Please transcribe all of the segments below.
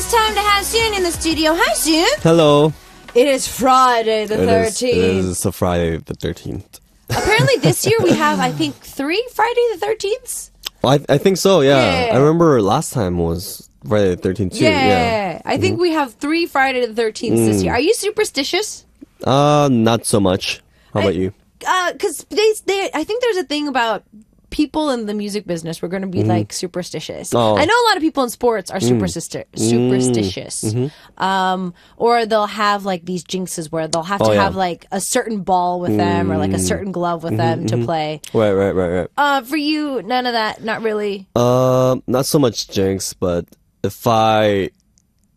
it's time to have Sooyoon in the studio. Hi, Sooyoon. Hello. It is Friday the 13th. It is a Friday the 13th. Apparently this year we have, I think, 3 Friday the 13ths. I think so, yeah. Yeah. I remember last time was Friday the 13th too. Yeah. I think we have 3 Friday the 13ths this year. Are you superstitious? Not so much. How about you? Because I think there's a thing about people in the music business were going to be like superstitious. Oh. I know a lot of people in sports are superstitious. Or they'll have like these jinxes where they'll have to have like a certain ball with them or like a certain glove with them to play. Right. For you, none of that, not really. Not so much jinx, but if I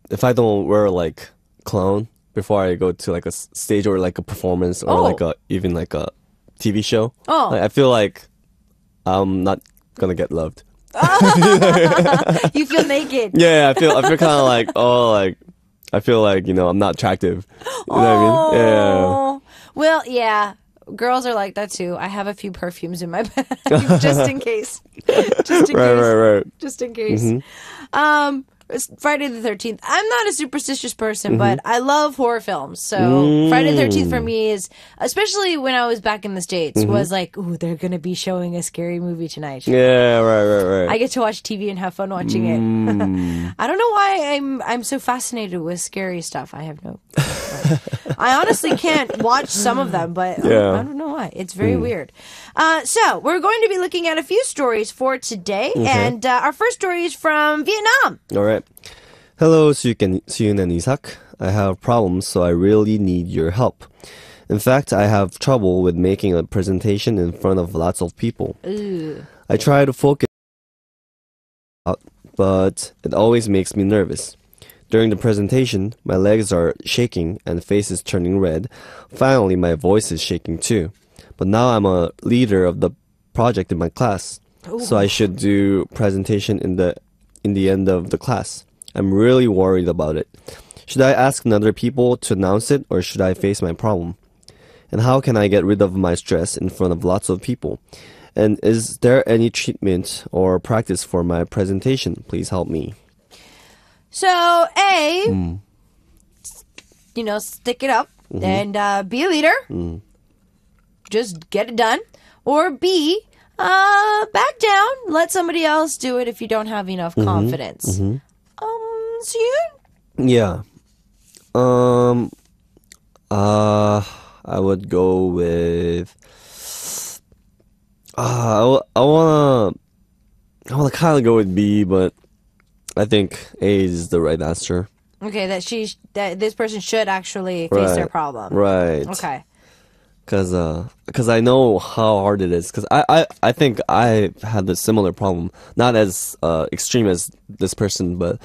don't wear like cologne before I go to like a stage or like a performance or like even like a TV show, like, I feel like I'm not gonna get loved. You feel naked. Yeah, I feel kind of like I feel like I'm not attractive. You know what I mean? Yeah. Well, yeah. Girls are like that too. I have a few perfumes in my bag just in case. Right. Just in case. It's Friday the 13th. I'm not a superstitious person, but I love horror films. So Friday the 13th for me is, especially when I was back in the States, was like, ooh, they're going to be showing a scary movie tonight. Yeah, right. I get to watch TV and have fun watching it. I don't know why I'm so fascinated with scary stuff. I have no... I honestly can't watch some of them, but I don't know why. It's very weird. So we're going to be looking at a few stories for today. Okay. And our first story is from Vietnam. All right. Hello, Sooyoon and Isak. I have problems, so I really need your help. In fact, I have trouble with making a presentation in front of lots of people. Ooh. I try to focus, but it always makes me nervous. During the presentation, my legs are shaking and face is turning red. Finally, my voice is shaking too. But now I'm a leader of the project in my class, so I should do presentation in the end of the class. I'm really worried about it. Should I ask other people to announce it, or should I face my problem? And how can I get rid of my stress in front of lots of people? And is there any treatment or practice for my presentation? Please help me. So, stick it up and be a leader. Just get it done. Or B, back down. Let somebody else do it if you don't have enough confidence. Sooyoon? Yeah. I would go with. I wanna kind of go with B, but I think A is the right answer. Okay, that this person should actually face their problem. Right. Okay. Because I know how hard it is. Because I think I had a similar problem, not as extreme as this person, but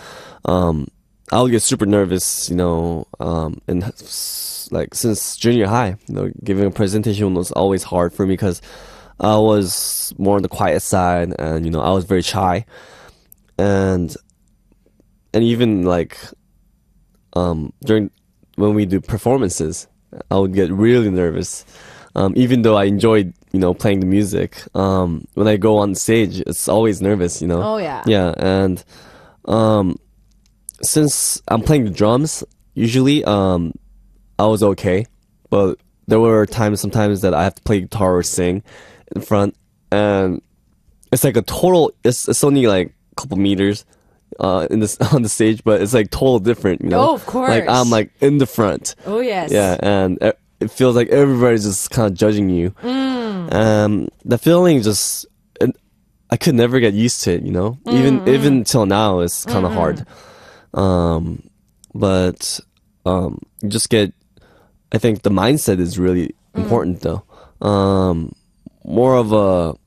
I would get super nervous, and like since junior high, giving a presentation was always hard for me because I was more on the quiet side, and I was very shy, and even like during when we do performances, I would get really nervous. Even though I enjoyed, playing the music, when I go on stage, it's always nervous, Oh, yeah. Yeah, and since I'm playing the drums, usually I was okay, but there were sometimes that I have to play guitar or sing in front, and it's like it's only like a couple meters on the stage, but it's like total different, Oh, of course. Like I'm like in the front. Oh, yes. Yeah, and it feels like everybody's just kind of judging you. The feeling I could never get used to it, even till now it's kind of hard. But you just get, I think the mindset is really important though. More of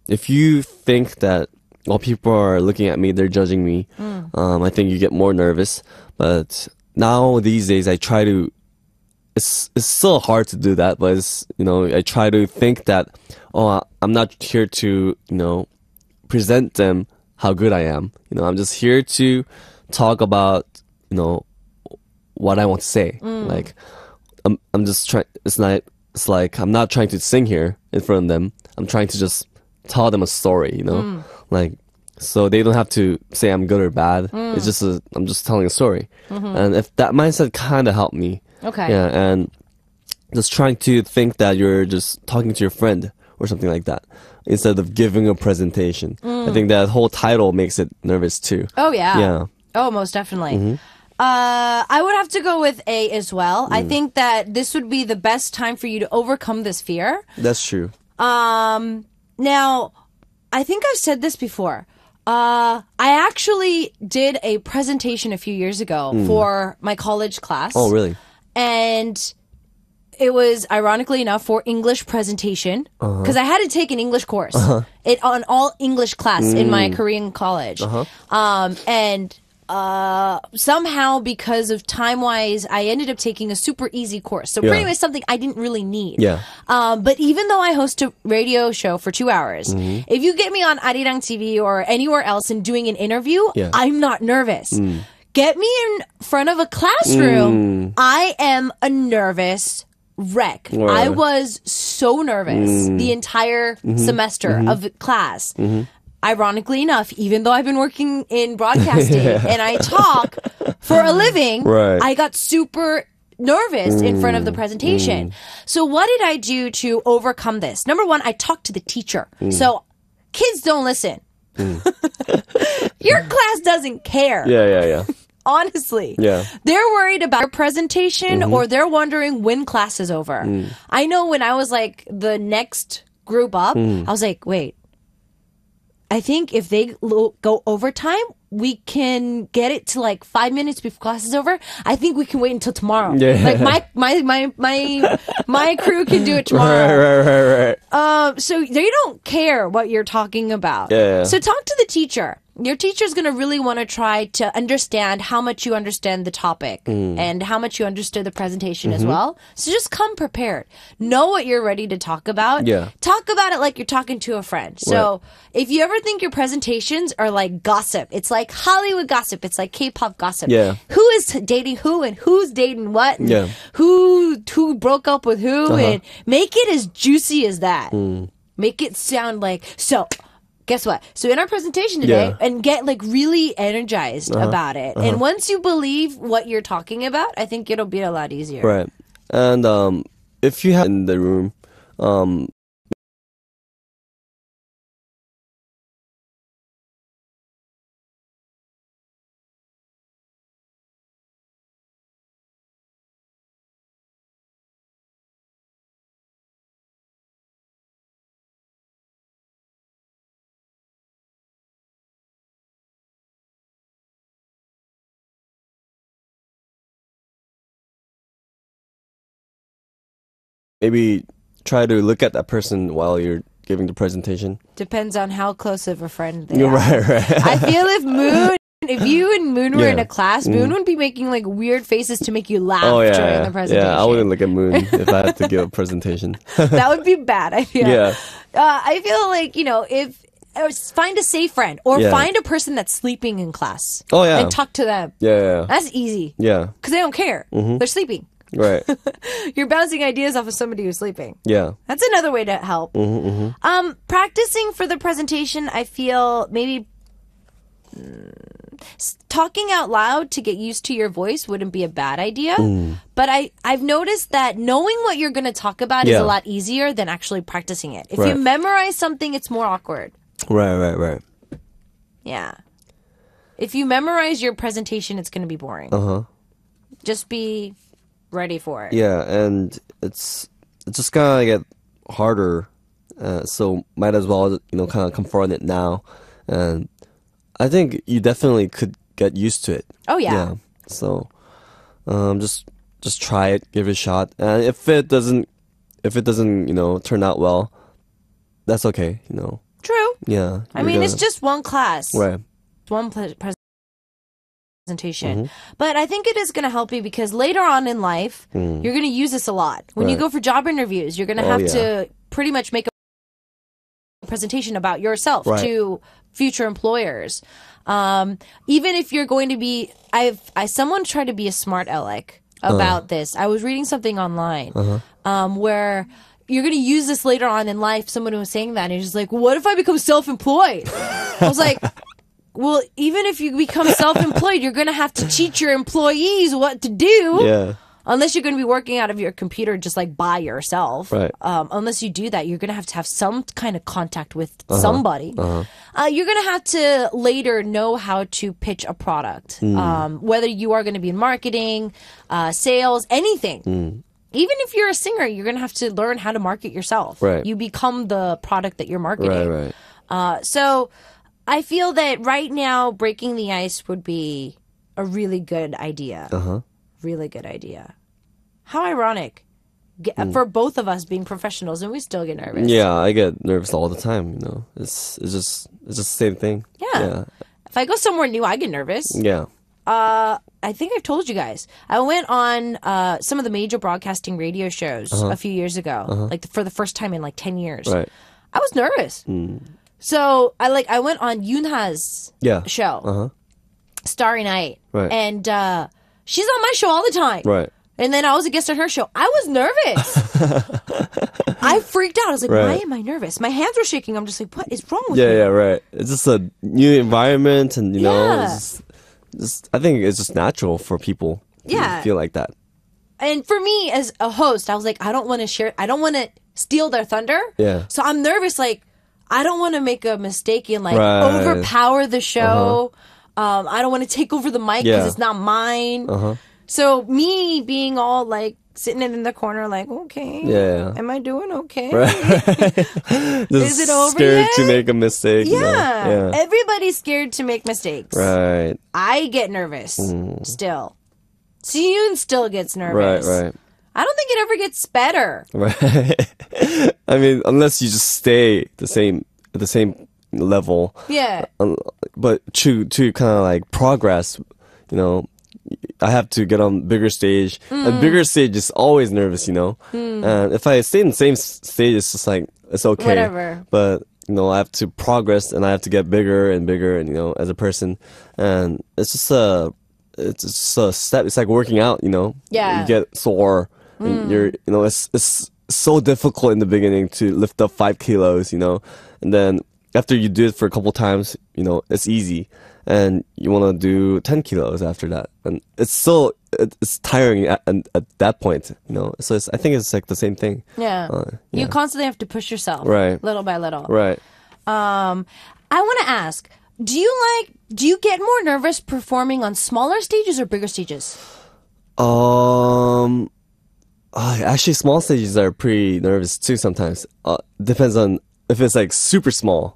if you think that while people are looking at me, they're judging me, I think you get more nervous. But now these days I try to, it's still hard to do that, but it's, I try to think that, I'm not here to, present them how good I am. I'm just here to talk about, what I want to say. Like, I'm just trying, it's like, I'm not trying to sing here in front of them. I'm trying to just tell them a story, Like, So they don't have to say I'm good or bad. It's just I'm just telling a story. And if that mindset kind of helped me. Okay. Yeah, and just trying to think that you're just talking to your friend or something like that instead of giving a presentation. I think that whole title makes it nervous too. Oh, yeah. Yeah. Oh, most definitely. I would have to go with A as well. I think that this would be the best time for you to overcome this fear. That's true. Now, I think I've said this before. I actually did a presentation a few years ago for my college class. Oh, really? And it was, ironically enough, for English presentation. Because I had to take an English course. On all English class in my Korean college. And somehow, because of time-wise, I ended up taking a super easy course. So pretty much something I didn't really need. Yeah. But even though I host a radio show for 2 hours, if you get me on Arirang TV or anywhere else and doing an interview, I'm not nervous. Get me in front of a classroom, I am a nervous wreck. Wow. I was so nervous the entire semester of class. Ironically enough, even though I've been working in broadcasting and I talk for a living, I got super nervous in front of the presentation. So what did I do to overcome this? Number one, I talked to the teacher. So kids don't listen. Your class doesn't care. Yeah. Honestly. Yeah. They're worried about your presentation or they're wondering when class is over. I know when I was like the next group up, I was like, wait, I think if they go overtime, we can get it to like 5 minutes before class is over. I think we can wait until tomorrow. Like my crew can do it tomorrow. Right. So they don't care what you're talking about. So talk to the teacher. Your teacher's going to really want to try to understand how much you understand the topic and how much you understood the presentation as well. So just come prepared. Know what you're ready to talk about. Talk about it like you're talking to a friend. So if you ever think your presentations are like gossip, it's like Hollywood gossip. It's like K-pop gossip. Who is dating who and who's dating what and who broke up with who and make it as juicy as that. Make it sound like, so guess what? So in our presentation today, and get like really energized about it. And once you believe what you're talking about, I think it'll be a lot easier. Right. And if you have in the room, maybe try to look at that person while you're giving the presentation. Depends on how close of a friend they are. Right. I feel if you and Moon were in a class, Moon would be making like weird faces to make you laugh during the presentation. Yeah, I wouldn't look at Moon if I had to give a presentation. That would be bad, I feel. Yeah. I feel like, if find a safe friend or find a person that's sleeping in class. Oh, yeah. And talk to them. Yeah. That's easy. Yeah. Because they don't care. They're sleeping. Right. You're bouncing ideas off of somebody who's sleeping. Yeah. That's another way to help. Practicing for the presentation, I feel maybe talking out loud to get used to your voice wouldn't be a bad idea. But I've noticed that knowing what you're going to talk about is a lot easier than actually practicing it. If you memorize something, it's more awkward. Right. Yeah. If you memorize your presentation, it's going to be boring. Just be ready for it. Yeah, and it's just gonna get harder. So might as well, kind of confront it now. And I think you definitely could get used to it. Oh yeah. So, just try it, give it a shot, and if it doesn't, turn out well, that's okay. True. Yeah. I mean, it's just one class. Right. One presentation. But I think it is going to help you because later on in life, you're going to use this a lot. When you go for job interviews, you're going to have to pretty much make a presentation about yourself to future employers. Even if you're going to be, someone tried to be a smart aleck about this. I was reading something online where you're going to use this later on in life. Someone was saying that and he's just like, what if I become self-employed? I was like, Well, even if you become self-employed, you're going to have to teach your employees what to do. Yeah. Unless you're going to be working out of your computer just like by yourself. Right. Unless you do that, you're going to have some kind of contact with somebody. You're going to have to later know how to pitch a product. Whether you are going to be in marketing, sales, anything. Even if you're a singer, you're going to have to learn how to market yourself. Right. You become the product that you're marketing. Right. So I feel that right now, breaking the ice would be a really good idea. Really good idea. How ironic. For both of us being professionals, and we still get nervous. Yeah, I get nervous all the time, you know. It's just the same thing. Yeah. If I go somewhere new, I get nervous. Yeah. I think I've told you guys. I went on some of the major broadcasting radio shows a few years ago, like for the first time in like 10 years. Right. I was nervous. So I went on Yoonha's show, Starry Night, Right. and she's on my show all the time. Right. And then I was a guest on her show. I was nervous. I freaked out. I was like, why am I nervous? My hands were shaking. I'm just like, what is wrong with me? Yeah, right. It's just a new environment, and you know, it's just I think it's just natural for people to feel like that. And for me as a host, I was like, I don't want to steal their thunder. Yeah. So I'm nervous, like, I don't want to make a mistake and overpower the show. I don't want to take over the mic because it's not mine. So me being all like sitting in the corner, like, okay, am I doing okay? Right. Is it over scared yet? to make a mistake. Yeah. You know? Yeah. Everybody's scared to make mistakes. Right. I get nervous still. Sooyoon still gets nervous. Right. I don't think it ever gets better. Right. I mean, unless you just stay at the same level. Yeah. But to kind of like progress, you know, I have to get on bigger stage. And bigger stage is always nervous, you know. And if I stay in the same stage, it's just like it's okay. Whatever. But you know, I have to progress and I have to get bigger and bigger, and you know, as a person. And it's just a step. It's like working out, you know. Yeah. You get sore. And you're, you know, it's so difficult in the beginning to lift up 5 kilos, you know, and then after you do it for a couple times, you know, it's easy, and you want to do 10 kilos after that, and it's tiring at that point, you know. So I think it's like the same thing. Yeah. You constantly have to push yourself, right, little by little, right. I want to ask, do you get more nervous performing on smaller stages or bigger stages? Actually, small stages are pretty nervous too sometimes. Depends on if it's like super small.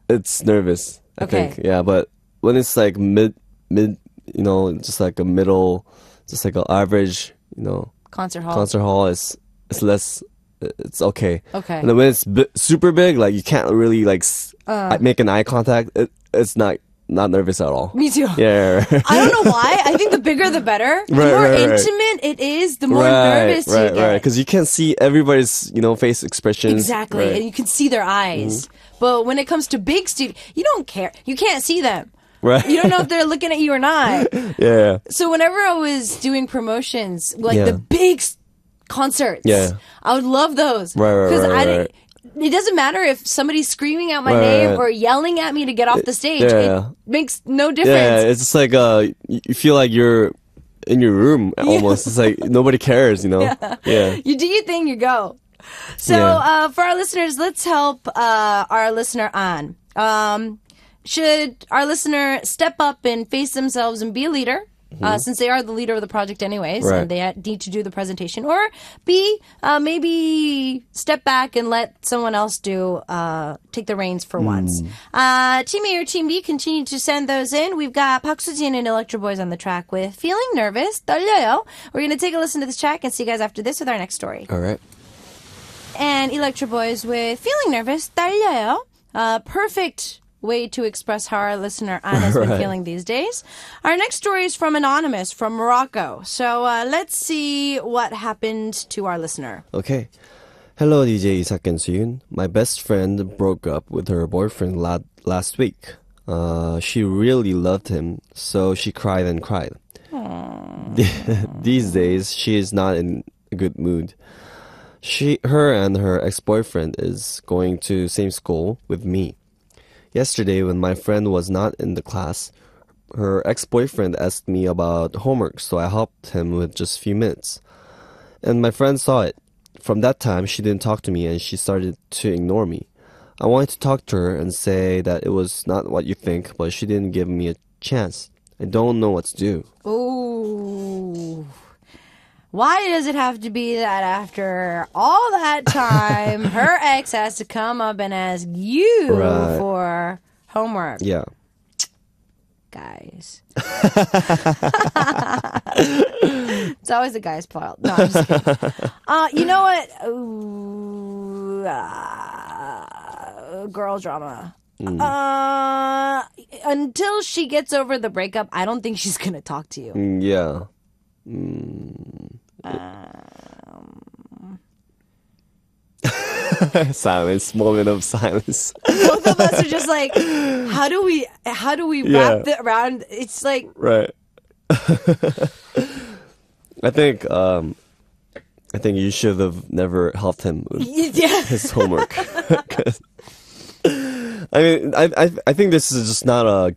It's nervous, I think. Yeah, but when it's like mid, you know, just like a middle, just like an average, you know, concert hall is less. It's okay. Okay. And then when it's super big, like you can't really like make an eye contact. It's not nervous at all. Me too. Yeah. I don't know why. I think the bigger the better. The more intimate it is, the more nervous you get. Right. Because you can see everybody's, you know, face expressions. Exactly. And you can see their eyes. But when it comes to big studio, you don't care. You can't see them. Right. You don't know if they're looking at you or not. Yeah. So whenever I was doing promotions, like the big concerts, I would love those. Right. Because it doesn't matter if somebody's screaming out my name or yelling at me to get off the stage. It makes no difference. Yeah, it's just like you feel like you're in your room almost. It's like nobody cares, you know? Yeah. You do your thing, you go. So for our listeners, let's help our listener on. Should our listener step up and face themselves and be a leader? Since they are the leader of the project anyways, and they need to do the presentation. Or B, maybe step back and let someone else take the reins for once. Team A or Team B, continue to send those in. We've got Park Soo-jin and Electro Boys on the track with Feeling Nervous, 떨려요. We're going to take a listen to this track and see you guys after this with our next story. All right. And Electro Boys with Feeling Nervous, 떨려요. Perfect way to express how our listener Anne has been feeling these days. Our next story is from Anonymous from Morocco. So let's see what happened to our listener. Okay. Hello, DJ Isak and Sooyoon. My best friend broke up with her boyfriend last week. She really loved him, so she cried and cried. These days, she is not in a good mood. Her and her ex-boyfriend is going to same school with me. Yesterday, when my friend was not in the class, her ex-boyfriend asked me about homework, so I helped him with just a few minutes. And my friend saw it. From that time, she didn't talk to me and she started to ignore me. I wanted to talk to her and say that it was not what you think, but she didn't give me a chance. I don't know what to do. Ooh. Why does it have to be that after all that time, her ex has to come up and ask you for homework? Yeah. Guys. It's always the guy's fault. No, I'm just kidding. You know what? Ooh, girl drama. Until she gets over the breakup, I don't think she's gonna talk to you. Yeah. Silence. Moment of silence. Both of us are just like, how do we wrap it around? It's like, right. I think you should have never helped him with his homework. I mean, I think this is just not a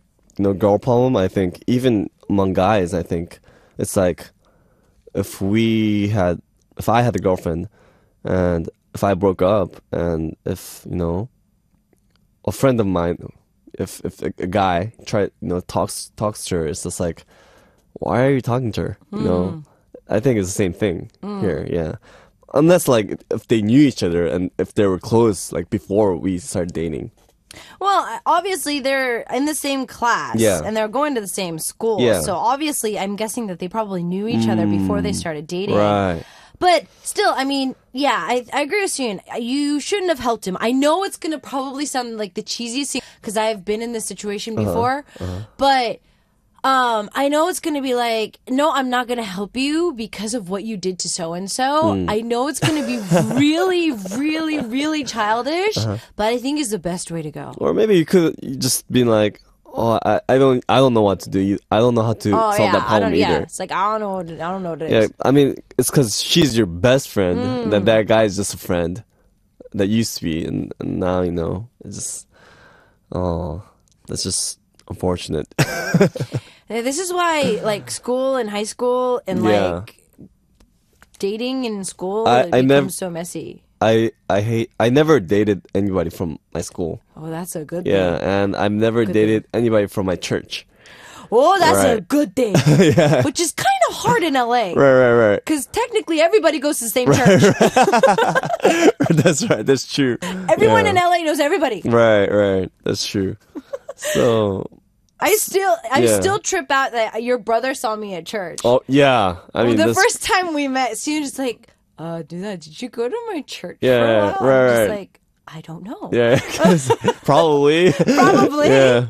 girl problem. I think even among guys, I think it's like if I had a girlfriend and if I broke up and if a friend of mine, if a guy talks to her, it's just like, why are you talking to her? I think it's the same thing here. Yeah. Unless like if they knew each other and if they were close like before we started dating. Well, obviously they're in the same class and they're going to the same school. Yeah. So obviously I'm guessing that they probably knew each other before they started dating. Right. But still, I mean, yeah, I agree with Sooyoon. You shouldn't have helped him. I know it's going to probably sound like the cheesiest thing because I've been in this situation before. But I know it's going to be like, no, I'm not going to help you because of what you did to so-and-so. I know it's going to be really, really, really childish, but I think it's the best way to go. Or maybe you could just been like, oh, I don't know what to do. I don't know how to solve that problem either. Yeah, it's like, I don't know what it is. Yeah, I mean, it's because she's your best friend, and that guy is just a friend that used to be, and now, it's just, that's just unfortunate. This is why, like, school and high school and, like, dating in school becomes so messy. I never dated anybody from my school. Oh, that's a good thing. Yeah, and I've never dated anybody from my church. Oh, that's a good thing. Which is kind of hard in LA. Right. Because technically everybody goes to the same church. That's right. That's true. Everyone in LA knows everybody. Right. That's true. So I still trip out that your brother saw me at church. Oh yeah. I mean, the first time we met, Sooyoon was like, did you go to my church yeah, for a while? Right. I'm just like, I don't know. Yeah, probably. Yeah.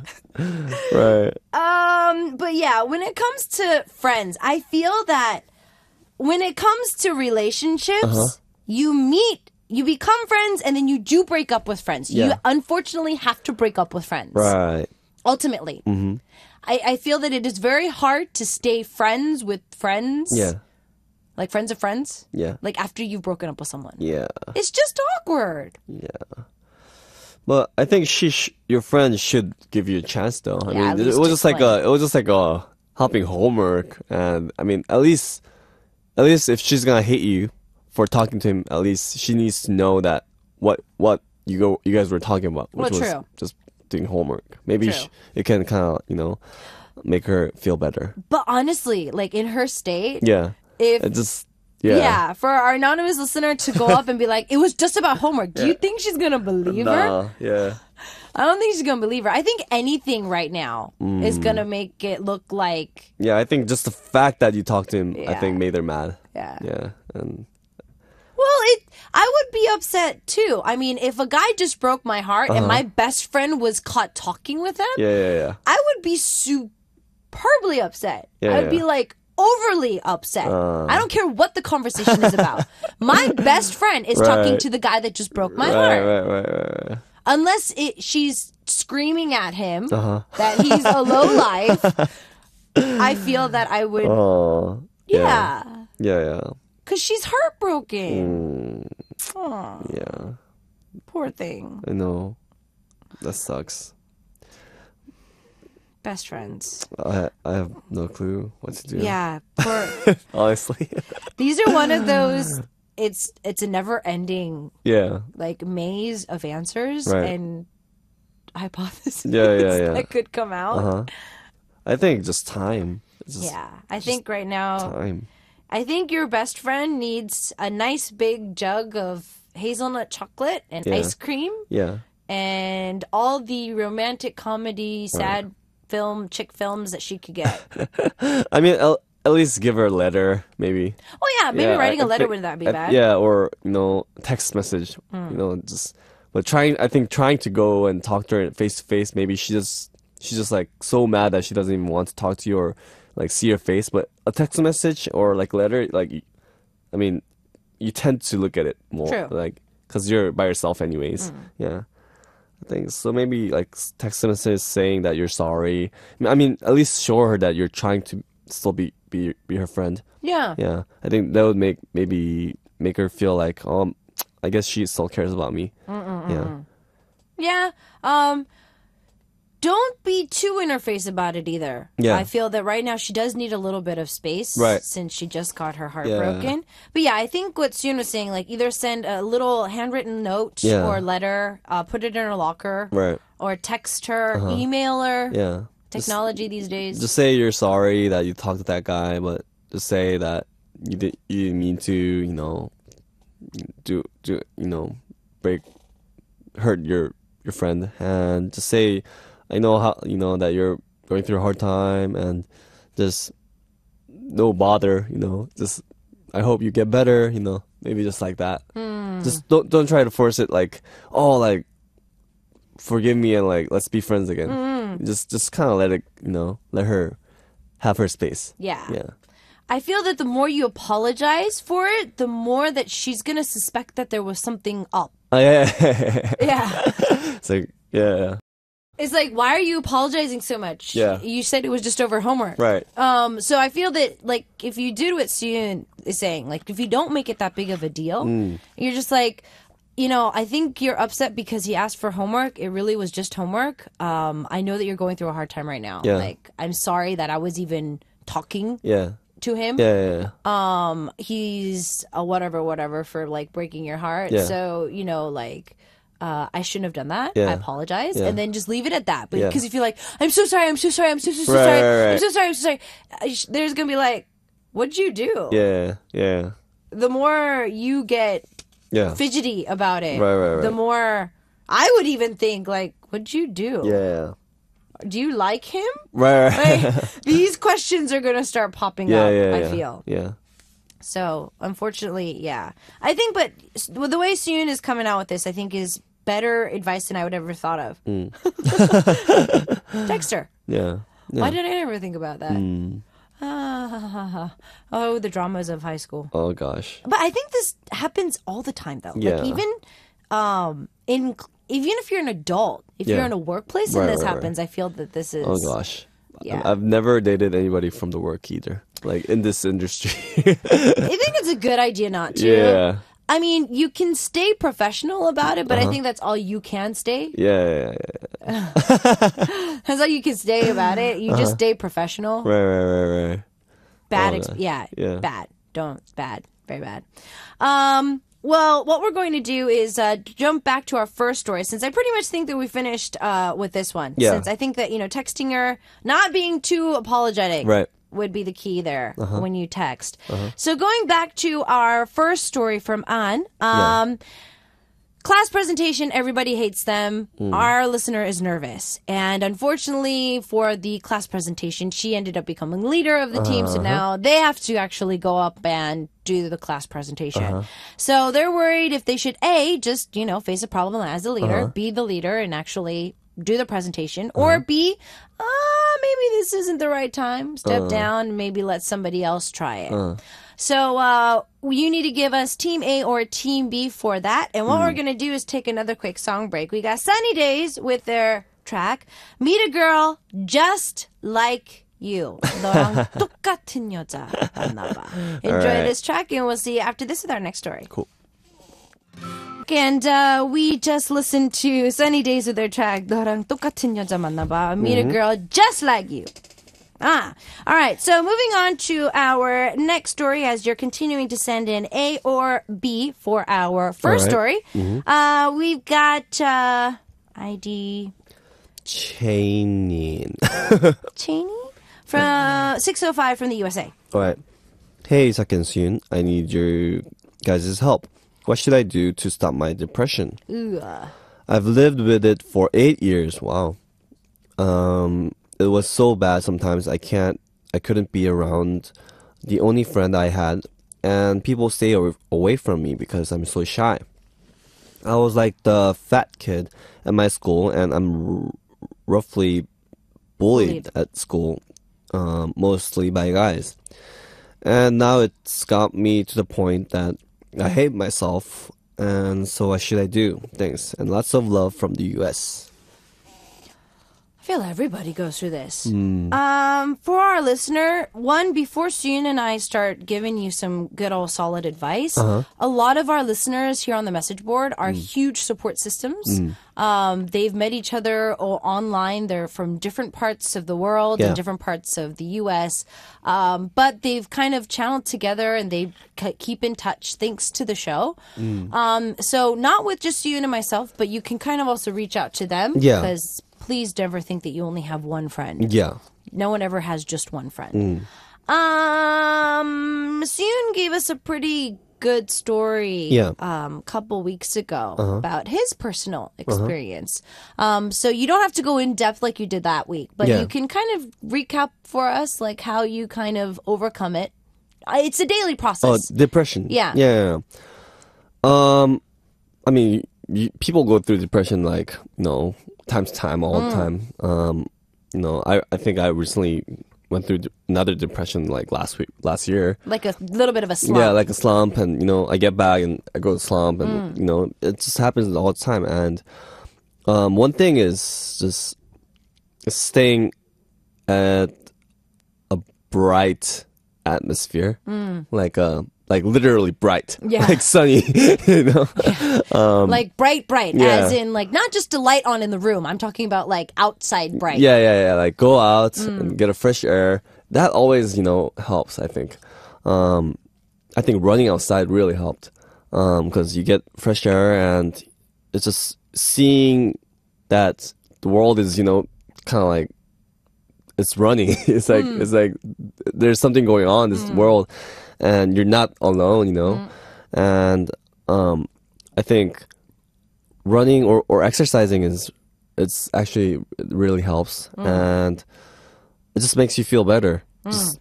Right. But yeah, when it comes to friends, I feel that when it comes to relationships, you become friends and then you do break up with friends. Yeah. You unfortunately have to break up with friends. Right. Ultimately. I feel that it is very hard to stay friends with friends. Yeah. Like friends of friends? Yeah. Like after you've broken up with someone. Yeah. It's just awkward. Yeah. But I think your friend should give you a chance though. I mean, it was just like a helping homework, and I mean, at least if she's gonna hate you for talking to him, at least she needs to know that what you guys were talking about, which was just doing homework. Maybe it can kind of make her feel better. But honestly, like in her state, for our anonymous listener to go up and be like, it was just about homework. Do you think she's going to believe her? Yeah. I don't think she's going to believe her. I think anything right now is going to make it look like... Yeah, I think just the fact that you talked to him, I think made her mad. Yeah. Yeah. Well, I would be upset too. I mean, if a guy just broke my heart and my best friend was caught talking with him, I would be superbly upset. I would be like, overly upset. I don't care what the conversation is about. My best friend is talking to the guy that just broke my heart. Right. Unless she's screaming at him that he's a lowlife, I feel that I would. Yeah. Because she's heartbroken. Yeah. Poor thing. I know. That sucks. best friends. I have no clue what to do. Yeah. Honestly. These are one of those, it's a never-ending Yeah. like maze of answers Right. and hypotheses Yeah. that could come out. I think just time. It's just I think right now, time. I think your best friend needs a nice big jug of hazelnut chocolate and ice cream Yeah. and all the romantic comedy, sad chick films that she could get. I mean, at least give her a letter, maybe. Oh yeah, maybe writing a letter wouldn't that be bad? Yeah, or text message. But trying to go and talk to her face to face. Maybe she's just like so mad that she doesn't even want to talk to you or like see your face. But a text message or like letter, like, I mean, you tend to look at it more, True. like, because you're by yourself anyways. Yeah. I think so. Maybe like text message saying that you're sorry. I mean, at least show her that you're trying to still be her friend. Yeah. Yeah. I think that would make her feel like, I guess she still cares about me. Yeah. Yeah. Don't be too in her face about it either. Yeah. I feel that right now she does need a little bit of space, Right. since she just got her heart broken. But yeah, I think what Sooyoon was saying, like either send a little handwritten note or letter, put it in her locker, Right. or text her, email her. Yeah. Technology these days. Just say you're sorry that you talked to that guy, but just say that you didn't mean to, hurt your friend, and just say, I know how that you're going through a hard time, and just no bother, just I hope you get better, maybe just like that. Just don't try to force it, like, oh, like, forgive me and like let's be friends again. Just kind of let it, let her have her space. Yeah. Yeah. I feel that the more you apologize for it, the more that she's gonna suspect that there was something up. Oh yeah. Yeah. It's like, yeah. It's like, why are you apologizing so much? Yeah. You said it was just over homework. Right. So I feel that, like, if you do what Sooyoon is saying, like, if you don't make it that big of a deal, you're just like, I think you're upset because he asked for homework. It really was just homework. I know that you're going through a hard time right now. Yeah. Like, I'm sorry that I was even talking to him. Yeah. He's a whatever for, like, breaking your heart. Yeah. So, I shouldn't have done that. Yeah. I apologize. Yeah. And then just leave it at that. But Yeah. because if you're like, I'm so sorry, sorry. Right. I'm so sorry. There's going to be like, what'd you do? Yeah. The more you get fidgety about it, Right. the more I would even think, like, what'd you do? Yeah. Do you like him? Right. Like, these questions are going to start popping up, I feel. Yeah. So, unfortunately, yeah. I think, but the way Sooyoon is coming out with this, I think is better advice than I would ever thought of. Text her. Yeah. Why did I never think about that? Oh, the dramas of high school. Oh gosh. But I think this happens all the time, though. Yeah. Like, even if you're an adult, if you're in a workplace and this happens, I feel that this is... Oh gosh. Yeah. I've never dated anybody from the work either. Like in this industry. I think it's a good idea not to. Yeah. I mean, you can stay professional about it, but I think that's all you can stay. Yeah. That's all you can say about it. You just stay professional. Right. Bad. Yeah. Bad. Bad. Very bad. Well, what we're going to do is jump back to our first story, since I pretty much think that we finished with this one. Yeah. Since I think that, texting her, not being too apologetic. Right. Would be the key there when you text. So going back to our first story from An, class presentation, everybody hates them. Our listener is nervous. And unfortunately for the class presentation, she ended up becoming leader of the team. So now they have to actually go up and do the class presentation. So they're worried if they should just, face a problem as a leader, be the leader and actually do the presentation, or B, maybe this isn't the right time. Step down, maybe let somebody else try it. So you need to give us Team A or Team B for that. And what we're going to do is take another quick song break. We got Sunny Days with their track, Meet a Girl Just Like You. 너랑 똑같은 여자 만나봐. Enjoy this track, and we'll see you after this with our next story. Cool. And we just listened to Sunny Days with their track 너랑 똑같은 여자 만나봐. Meet a girl just like you. All right. So moving on to our next story as you're continuing to send in A or B for our first story. We've got ID Cheney. Cheney from 605 from the USA. All right. Hey, Isak and Sooyoon. I need your guys' help. What should I do to stop my depression? Ooh. I've lived with it for 8 years. Wow. It was so bad sometimes I couldn't be around the only friend I had, and people stay away from me because I'm so shy. I was like the fat kid at my school, and I'm roughly bullied at school, mostly by guys. And now it's got me to the point that I hate myself, and so what should I do? Thanks, and lots of love from the US. I feel everybody goes through this. For our listener, before Sooyoon and I start giving you some good old solid advice, a lot of our listeners here on the message board are huge support systems. They've met each other online. They're from different parts of the world and different parts of the U.S., but they've kind of channeled together and they keep in touch thanks to the show. So not with just Sooyoon and myself, but you can kind of also reach out to them because please never think that you only have one friend. Yeah. No one ever has just one friend. Sooyoon gave us a pretty good story a couple weeks ago about his personal experience. So you don't have to go in depth like you did that week, but you can kind of recap for us like how you kind of overcome it. It's a daily process. Oh, depression. Yeah. Yeah. I mean, people go through depression like, time to time, all the time. I think I recently went through another depression like last year. Like a little bit of a slump. Yeah, like a slump, and I get back and I go to slump, and it just happens all the time. And one thing is just staying at a bright atmosphere, like literally bright, like sunny, like bright, as in like not just a light on in the room. I'm talking about like outside bright. Yeah. Like go out and get a fresh air. That always, helps. I think. I think running outside really helped because you get fresh air and it's just seeing that the world is, kind of like it's running. It's like there's something going on in this world. And you're not alone, and I think running or exercising it's actually it really helps, and it just makes you feel better. Just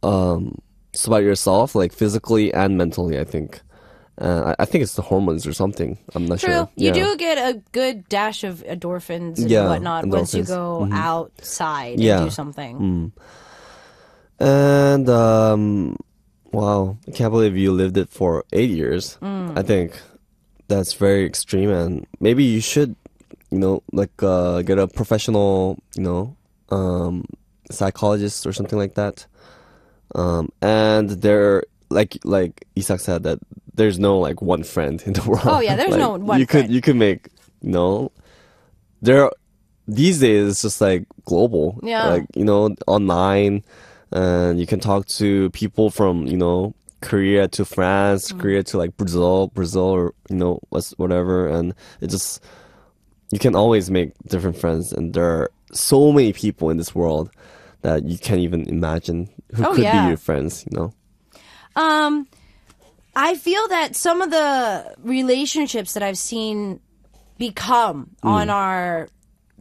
about yourself, like physically and mentally. I think. I think it's the hormones or something. I'm not sure. You do get a good dash of endorphins and whatnot once you go outside and do something. And wow, I can't believe you lived it for 8 years. I think that's very extreme, and maybe you should, get a professional, psychologist or something like that. And there, like Isak said, that there's no like one friend in the world. Oh yeah, there's no one friend. You could make, these days it's just like global. Yeah. Like, online. And you can talk to people from, Korea to France, Korea to like Brazil or, whatever. And you can always make different friends. And there are so many people in this world that you can't even imagine who could be your friends, I feel that some of the relationships that I've seen become on our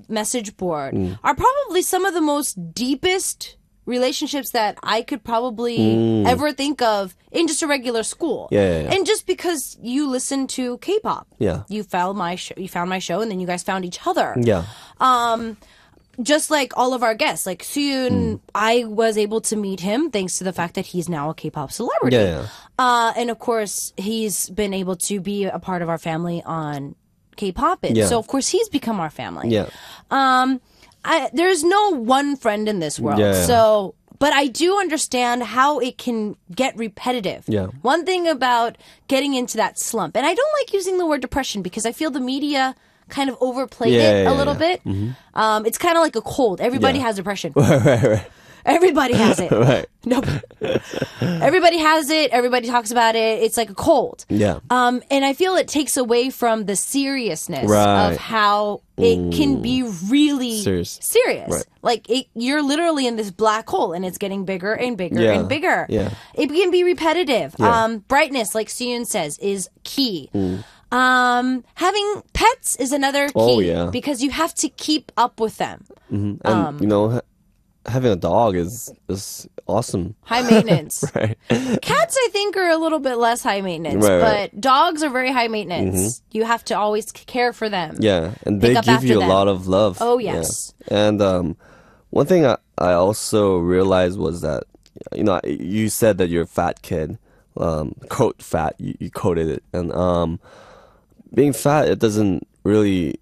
message board are probably some of the most deepest relationships that I could probably ever think of in just a regular school. Yeah. And just because you listen to K-pop. Yeah. You found my show and then you guys found each other. Yeah. Just like all of our guests, like Sooyoon, I was able to meet him thanks to the fact that he's now a K-pop celebrity. Yeah. And of course, he's been able to be a part of our family on K-pop. So of course, he's become our family. Yeah. There's no one friend in this world. Yeah. So But I do understand how it can get repetitive. Yeah. One thing about getting into that slump, and I don't like using the word depression because I feel the media kind of overplayed it a little bit. Mm-hmm. It's kind of like a cold. Everybody has depression. Right. Everybody has it. Right. No. Everybody has it. Everybody talks about it. It's like a cold. Yeah. And I feel it takes away from the seriousness Right. of how it can be really Serious. Right. Like you're literally in this black hole and it's getting bigger and bigger and bigger. Yeah. It can be repetitive. Yeah. Brightness, like Sooyoon says, is key. Having pets is another key. Oh, yeah. Because you have to keep up with them. Mm-hmm. And, having a dog is awesome. High maintenance. Right. Cats, I think, are a little bit less high maintenance, but dogs are very high maintenance. You have to always care for them. Yeah, and they give you a lot of love. Oh, yes. Yeah. And one thing I also realized was that, you said that you're a fat kid. Quote fat, you quoted it. And being fat, it doesn't really,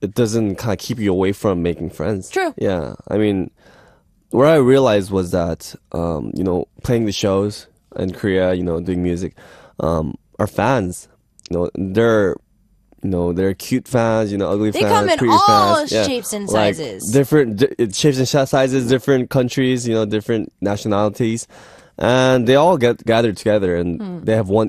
it doesn't kind of keep you away from making friends. True. Yeah. I mean, what I realized was that, playing the shows in Korea, doing music, our fans, they're cute fans, ugly they fans, come in pretty all fans. shapes and Like, sizes. different shapes and sizes, different countries, different nationalities. And they all get gathered together and they have one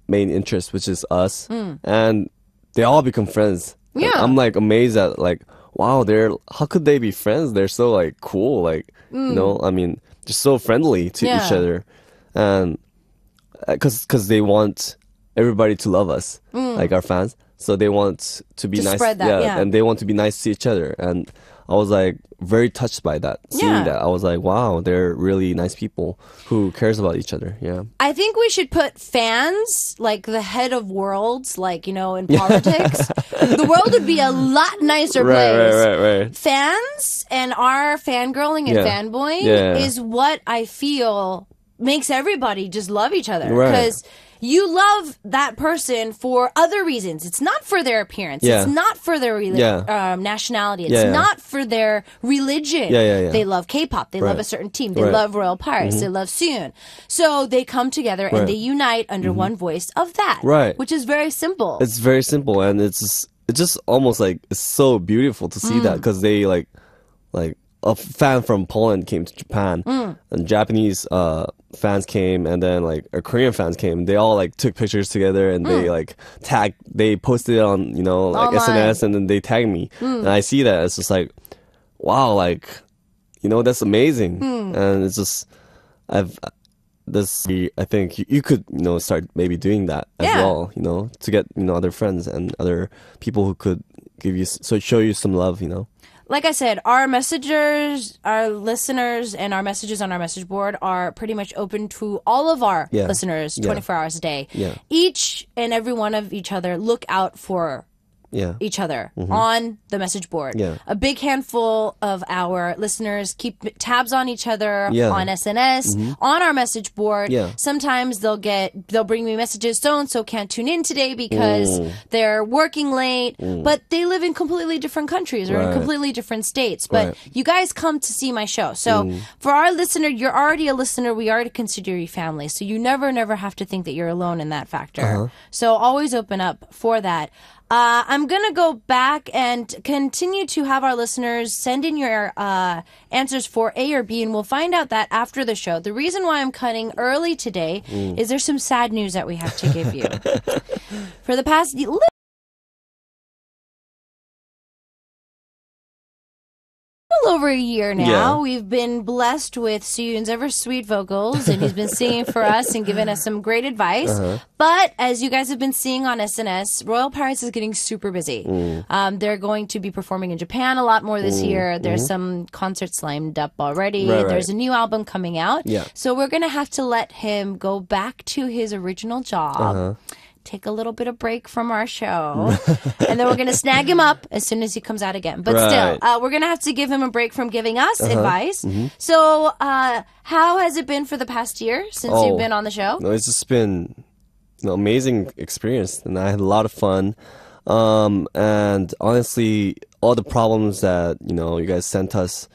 main interest, which is us. And they all become friends. Yeah. Like, I'm like amazed at like, wow, how could they be friends? They're so like cool, like, I mean, just so friendly to each other. And cause they want everybody to love us, like our fans. So they want to be nice. Spread that, And they want to be nice to each other. And I was like very touched by that. Seeing that, I was like, wow, they're really nice people who cares about each other. Yeah. I think we should put fans like the head of worlds, like, in politics. The world would be a lot nicer place. Right. Fans and our fangirling and fanboying is what I feel makes everybody just love each other. Because you love that person for other reasons. It's not for their appearance. It's not for their nationality. It's not for their religion. They love K-pop. They love a certain team. They love Royal Pirates. They love Sooyoon. So they come together and they unite under one voice of that. Right. Which is very simple. It's very simple, and it's just almost like it's so beautiful to see that because they like a fan from Poland came to Japan, and Japanese fans came, and then like Korean fans came. They all like took pictures together, and they posted it on like SNS, and then they tagged me, and I see that it's just like, wow, like that's amazing, and it's just I think you could start maybe doing that as well, to get other friends and other people who could show you some love, Like I said, our messengers, our listeners, and our messages on our message board are pretty much open to all of our listeners 24 hours a day. Yeah. Each and every one of each other look out for each other on the message board. Yeah. A big handful of our listeners keep tabs on each other on SNS, on our message board. Yeah. Sometimes they'll bring me messages, so-and-so can't tune in today because they're working late, but they live in completely different countries or in completely different states. But you guys come to see my show. So for our listener, you're already a listener. We already consider you family. So you never have to think that you're alone in that factor. So always open up for that. I'm going to go back and continue to have our listeners send in your answers for A or B, and we'll find out that after the show. The reason why I'm cutting early today is there's some sad news that we have to give you. For the past over a year now, we've been blessed with Sooyoon's ever sweet vocals, and he's been singing for us and giving us some great advice. But as you guys have been seeing on SNS, Royal Pirates is getting super busy. They're going to be performing in Japan a lot more this year. There's some concerts lined up already. There's a new album coming out. So we're going to have to let him go back to his original job. Take a little bit of break from our show, and then we're going to snag him up as soon as he comes out again. But still, we're going to have to give him a break from giving us advice. So how has it been for the past year since you've been on the show? No, it's just been an amazing experience, and I had a lot of fun. And honestly, all the problems that, you guys sent us,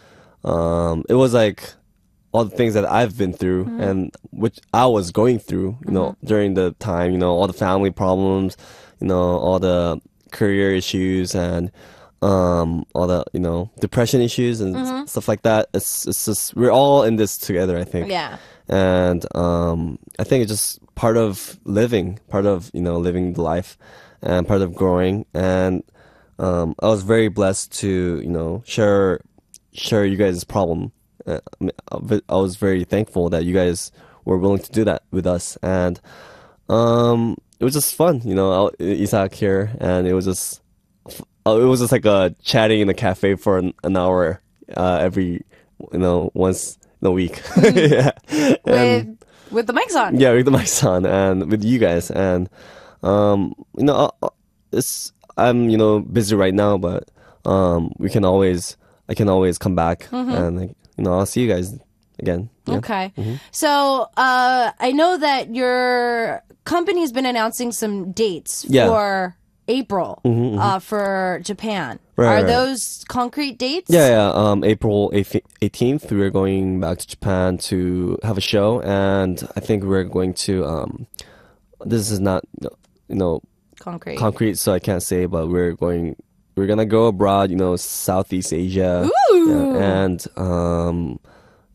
it was like all the things that I've been through and which I was going through, during the time, all the family problems, all the career issues and all the depression issues and stuff like that. It's just we're all in this together, I think. Yeah. And I think it's just part of living living the life and part of growing. And I was very blessed to share you guys' problem. I was very thankful that you guys were willing to do that with us, and it was just fun, Isak here, and it was just like a chatting in a cafe for an hour every once in a week. Yeah. With the mics on. Yeah, with the mics on and with you guys, and it's I'm busy right now, but I can always come back and I'll see you guys again. Yeah. Okay. So I know that your company's been announcing some dates for April for Japan. Right, Are those concrete dates? Yeah. April 18th, we're going back to Japan to have a show, and I think we're going to. This is not concrete, so I can't say, but we're gonna go abroad. Southeast Asia. Ooh. And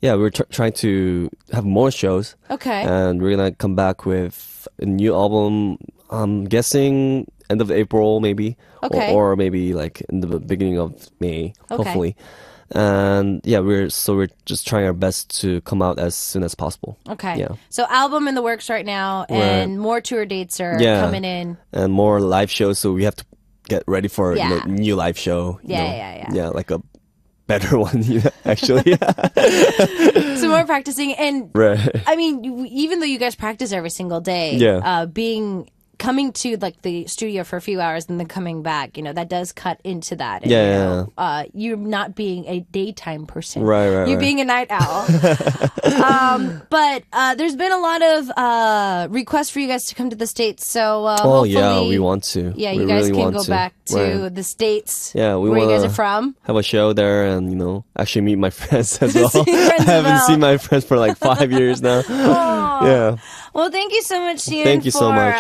we're trying to have more shows. Okay. And we're gonna come back with a new album. I'm guessing end of April, maybe. Okay. Or maybe like in the beginning of May, hopefully. And we're just trying our best to come out as soon as possible. Okay. Yeah. So album in the works right now, and more tour dates are coming in. And more live shows, so we have to get ready for new live show. Yeah, like a better one, actually. So more practicing, and I mean, even though you guys practice every single day, coming to like the studio for a few hours and then coming back, that does cut into that. And, you're not being a daytime person. You're being a night owl. But there's been a lot of requests for you guys to come to the States. So hopefully, we want to. Yeah, you guys can go back to the States. Yeah, where you guys are from. Have a show there, and actually meet my friends as well. I haven't seen my friends for like 5 years now. Yeah. Well, thank you so much, Sooyoon, thank you so much.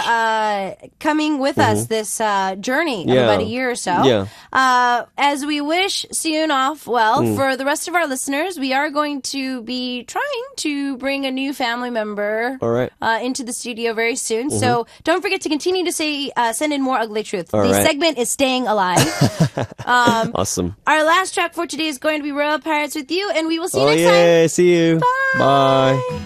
Coming with us this journey of about a year or so. Yeah. As we wish Sooyoon off well, for the rest of our listeners, we are going to be trying to bring a new family member into the studio very soon. So don't forget to continue to send in more Ugly Truth. The segment is staying alive. Awesome. Our last track for today is going to be Royal Pirates with You, and we will see you next time. Yeah, see you. Bye. Bye.